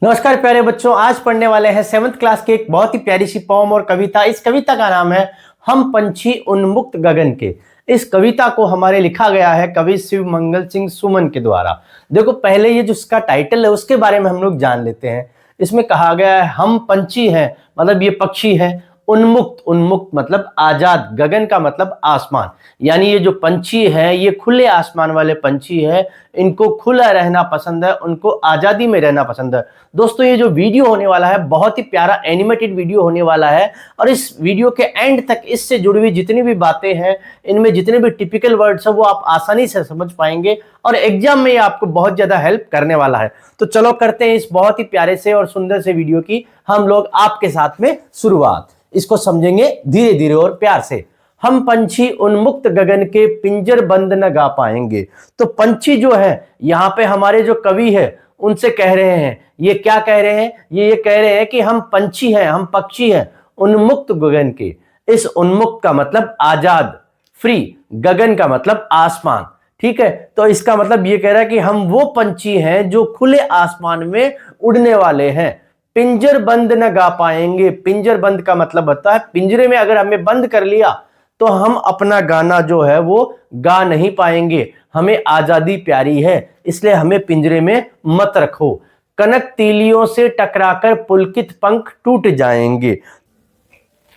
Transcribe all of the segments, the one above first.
नमस्कार प्यारे बच्चों, आज पढ़ने वाले हैं 7th क्लास की एक बहुत ही प्यारी सी पोम और कविता। इस कविता का नाम है हम पंछी उन्मुक्त गगन के। इस कविता को हमारे लिखा गया है कवि शिव मंगल सिंह सुमन के द्वारा। देखो, पहले ये जो इसका टाइटल है उसके बारे में हम लोग जान लेते हैं। इसमें कहा गया है हम पंछी हैं, मतलब ये पक्षी है। उन्मुक्त, उन्मुक्त मतलब आजाद, गगन का मतलब आसमान, यानी ये जो पंछी हैं ये खुले आसमान वाले पंछी हैं। इनको खुला रहना पसंद है, उनको आजादी में रहना पसंद है। दोस्तों, ये जो वीडियो होने वाला है बहुत ही प्यारा एनिमेटेड वीडियो होने वाला है, और इस वीडियो के एंड तक इससे जुड़ी हुई जितनी भी बातें हैं, इनमें जितने भी टिपिकल वर्ड्स हैं वो आप आसानी से समझ पाएंगे, और एग्जाम में ये आपको बहुत ज्यादा हेल्प करने वाला है। तो चलो करते हैं इस बहुत ही प्यारे से और सुंदर से वीडियो की हम लोग आपके साथ में शुरुआत। इसको समझेंगे धीरे धीरे और प्यार से। हम पंछी उन्मुक्त गगन के पिंजर बंद न गा पाएंगे। तो पंछी जो है, यहाँ पे हमारे जो कवि है उनसे कह रहे हैं, ये क्या कह रहे हैं, ये कह रहे हैं कि हम पंछी हैं, हम पक्षी हैं उन्मुक्त गगन के। इस उन्मुक्त का मतलब आजाद, फ्री, गगन का मतलब आसमान, ठीक है। तो इसका मतलब ये कह रहा है कि हम वो पंछी हैं जो खुले आसमान में उड़ने वाले हैं। पिंजर बंद न गा पाएंगे। पिंजर बंद का मतलब होता है पिंजरे में अगर हमें बंद कर लिया तो हम अपना गाना जो है वो गा नहीं पाएंगे। हमें आजादी प्यारी है, इसलिए हमें पिंजरे में मत रखो। कनक तीलियों से टकराकर पुलकित पंख टूट जाएंगे।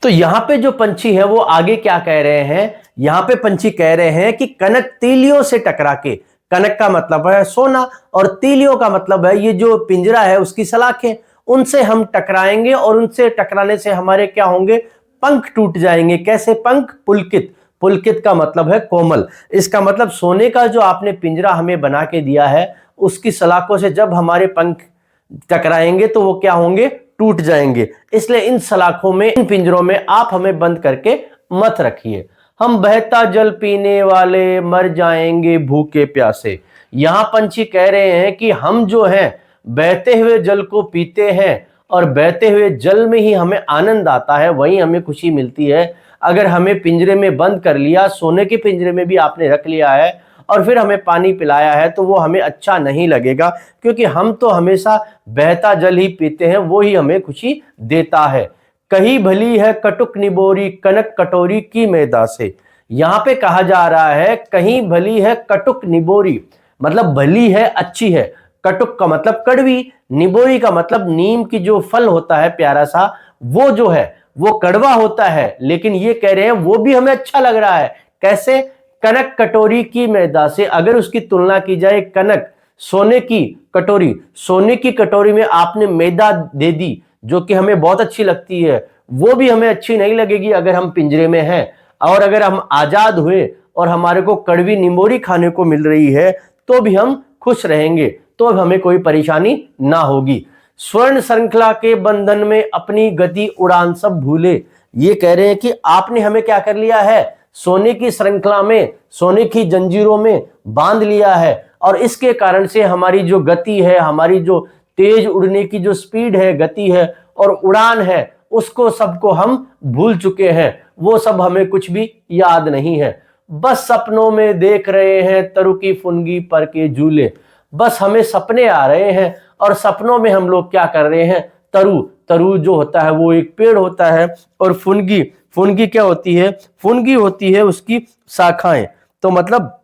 तो यहां पे जो पंछी है वो आगे क्या कह रहे हैं, यहां पे पंछी कह रहे हैं कि कनक तीलियों से टकरा के, कनक का मतलब है सोना और तीलियों का मतलब है ये जो पिंजरा है उसकी सलाखें, उनसे हम टकराएंगे और उनसे टकराने से हमारे क्या होंगे, पंख टूट जाएंगे। कैसे पंख? पुलकित, पुलकित का मतलब है कोमल। इसका मतलब सोने का जो आपने पिंजरा हमें बना के दिया है उसकी सलाखों से जब हमारे पंख टकराएंगे तो वो क्या होंगे, टूट जाएंगे। इसलिए इन सलाखों में, इन पिंजरों में आप हमें बंद करके मत रखिए। हम बहता जल पीने वाले मर जाएंगे भूखे प्यासे। यहां पंछी कह रहे हैं कि हम जो हैं बहते हुए जल को पीते हैं, और बहते हुए जल में ही हमें आनंद आता है, वहीं हमें खुशी मिलती है। अगर हमें पिंजरे में बंद कर लिया, सोने के पिंजरे में भी आपने रख लिया है और फिर हमें पानी पिलाया है, तो वो हमें अच्छा नहीं लगेगा, क्योंकि हम तो हमेशा बहता जल ही पीते हैं, वो ही हमें खुशी देता है। कहीं भली है कटुक निबोरी कनक कटोरी की मैदा से। यहां पे कहा जा रहा है कहीं भली है कटुक निबोरी, मतलब भली है, अच्छी है। कटुक का मतलब कड़वी, निबोरी का मतलब नीम की जो फल होता है प्यारा सा, वो जो है वो कड़वा होता है, लेकिन ये कह रहे हैं वो भी हमें अच्छा लग रहा है। कैसे? कनक कटोरी की मैदा से। अगर उसकी तुलना की जाए, कनक सोने की कटोरी, सोने की कटोरी में आपने मैदा दे दी जो कि हमें बहुत अच्छी लगती है, वो भी हमें अच्छी नहीं लगेगी अगर हम पिंजरे में हैं। और अगर हम आजाद हुए और हमारे को कड़वी निबोरी खाने को मिल रही है तो भी हम खुश रहेंगे, तो हमें कोई परेशानी ना होगी। स्वर्ण श्रृंखला के बंधन में अपनी गति उड़ान सब भूले। ये कह रहे हैं कि आपने हमें क्या कर लिया है, सोने की श्रृंखला में, सोने की जंजीरों में बांध लिया है, और इसके कारण से हमारी जो गति है, हमारी जो तेज उड़ने की जो स्पीड है, गति है और उड़ान है, उसको सबको हम भूल चुके हैं। वो सब हमें कुछ भी याद नहीं है। बस सपनों में देख रहे हैं तरु की फुनगी पर के झूले। बस हमें सपने आ रहे हैं और सपनों में हम लोग क्या कर रहे हैं, तरु, तरु जो होता है वो एक पेड़ होता है, और फुनगी, फुनगी क्या होती है, फुनगी होती है उसकी शाखाएं। तो मतलब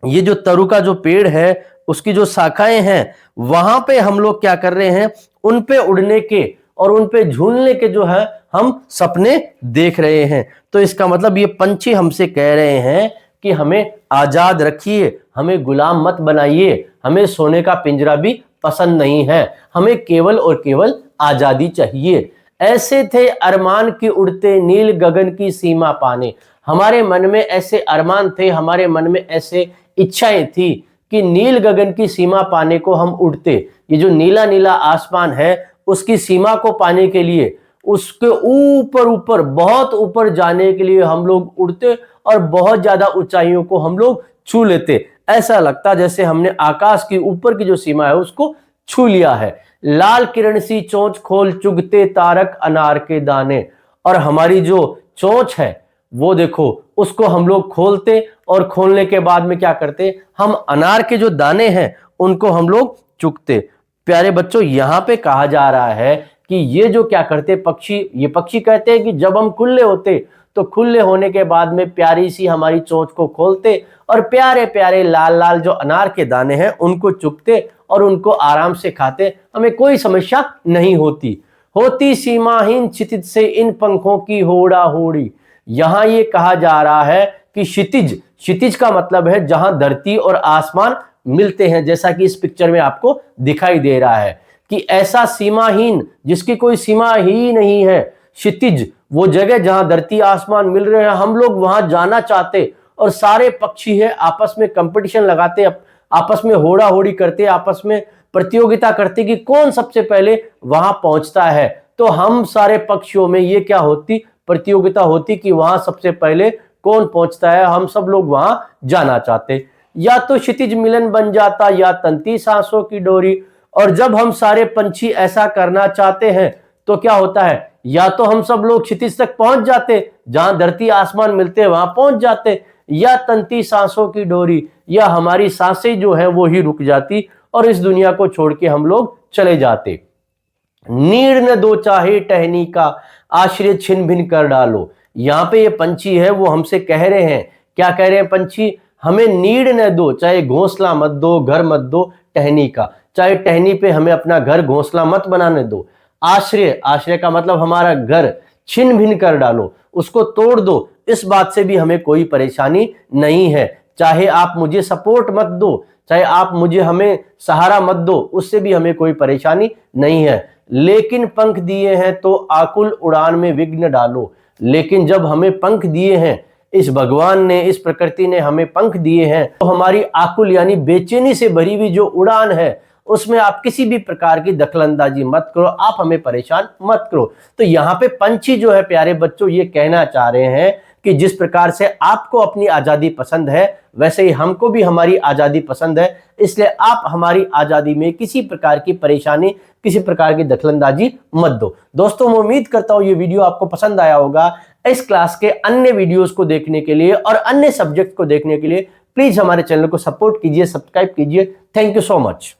ये जो तरु का जो पेड़ है उसकी जो शाखाएं हैं, वहां पे हम लोग क्या कर रहे हैं, उन पे उड़ने के और उन पे झूलने के जो है हम सपने देख रहे हैं। तो इसका मतलब ये पंछी हमसे कह रहे हैं कि हमें आजाद रखिए, हमें गुलाम मत बनाइए, हमें सोने का पिंजरा भी पसंद नहीं है, हमें केवल और केवल आजादी चाहिए। ऐसे थे अरमान की उड़ते नील गगन की सीमा पाने। हमारे मन में ऐसे अरमान थे, हमारे मन में ऐसे इच्छाएं थी कि नील गगन की सीमा पाने को हम उड़ते। ये जो नीला नीला आसमान है उसकी सीमा को पाने के लिए, उसके ऊपर ऊपर, बहुत ऊपर जाने के लिए हम लोग उड़ते और बहुत ज्यादा ऊंचाइयों को हम लोग छू लेते। ऐसा लगता जैसे हमने आकाश की ऊपर की जो सीमा है उसको छू लिया है। लाल किरण सी चोंच खोल चुगते तारक अनार के दाने। और हमारी जो चोंच है वो देखो, उसको हम लोग खोलते और खोलने के बाद में क्या करते, हम अनार के जो दाने हैं उनको हम लोग चुगते। प्यारे बच्चों यहाँ पे कहा जा रहा है कि ये जो क्या करते पक्षी, ये पक्षी कहते हैं कि जब हम खुले होते तो खुले होने के बाद में प्यारी सी हमारी चोंच को खोलते और प्यारे प्यारे लाल लाल जो अनार के दाने हैं उनको चुगते और उनको आराम से खाते, हमें कोई समस्या नहीं होती। होती सीमाहीन क्षितिज से इन पंखों की होड़ा होड़ी। यहां ये कहा जा रहा है कि क्षितिज, क्षितिज का मतलब है जहां धरती और आसमान मिलते हैं, जैसा कि इस पिक्चर में आपको दिखाई दे रहा है कि ऐसा सीमाहीन जिसकी कोई सीमा ही नहीं है, क्षितिज वो जगह जहां धरती आसमान मिल रहे हैं, हम लोग वहां जाना चाहते और सारे पक्षी है आपस में कंपटीशन लगाते, आपस में होड़ा होड़ी करते, आपस में प्रतियोगिता करते कि कौन सबसे पहले वहां पहुंचता है। तो हम सारे पक्षियों में ये क्या होती, प्रतियोगिता होती कि वहां सबसे पहले कौन पहुंचता है, हम सब लोग वहां जाना चाहते। या तो क्षितिज मिलन बन जाता या तंती सांसों की डोरी। और जब हम सारे पंछी ऐसा करना चाहते हैं तो क्या होता है, या तो हम सब लोग क्षितिज तक पहुंच जाते, जहां धरती आसमान मिलते वहां पहुंच जाते, या तंती सांसों की डोरी, या हमारी सांसें जो है वो ही रुक जाती और इस दुनिया को छोड़ के हम लोग चले जाते। नीड़ न दो चाहे टहनी का, आश्रय छिन भिन कर डालो। यहां पे ये पंछी है वो हमसे कह रहे हैं, क्या कह रहे हैं पंछी, हमें नीड़ न दो, चाहे घोंसला मत दो, घर मत दो टहनी का, चाहे टहनी पे हमें अपना घर घोंसला मत बनाने दो। आश्रय, आश्रय का मतलब हमारा घर, छिन भिन कर डालो, उसको तोड़ दो, इस बात से भी हमें कोई परेशानी नहीं है। चाहे आप मुझे सपोर्ट मत दो, चाहे आप मुझे हमें सहारा मत दो, उससे भी हमें कोई परेशानी नहीं है। लेकिन पंख दिए हैं तो आकुल उड़ान में विघ्न डालो। लेकिन जब हमें पंख दिए हैं, इस भगवान ने, इस प्रकृति ने हमें पंख दिए हैं, तो हमारी आकुल यानी बेचैनी से भरी हुई जो उड़ान है उसमें आप किसी भी प्रकार की दखलंदाजी मत करो, आप हमें परेशान मत करो। तो यहाँ पे पंछी जो है प्यारे बच्चों ये कहना चाह रहे हैं कि जिस प्रकार से आपको अपनी आजादी पसंद है वैसे ही हमको भी हमारी आजादी पसंद है, इसलिए आप हमारी आजादी में किसी प्रकार की परेशानी, किसी प्रकार की दखलंदाजी मत दो। दोस्तों मैं उम्मीद करता हूं ये वीडियो आपको पसंद आया होगा। इस क्लास के अन्य वीडियोस को देखने के लिए और अन्य सब्जेक्ट को देखने के लिए प्लीज हमारे चैनल को सपोर्ट कीजिए, सब्सक्राइब कीजिए। Thank you so much.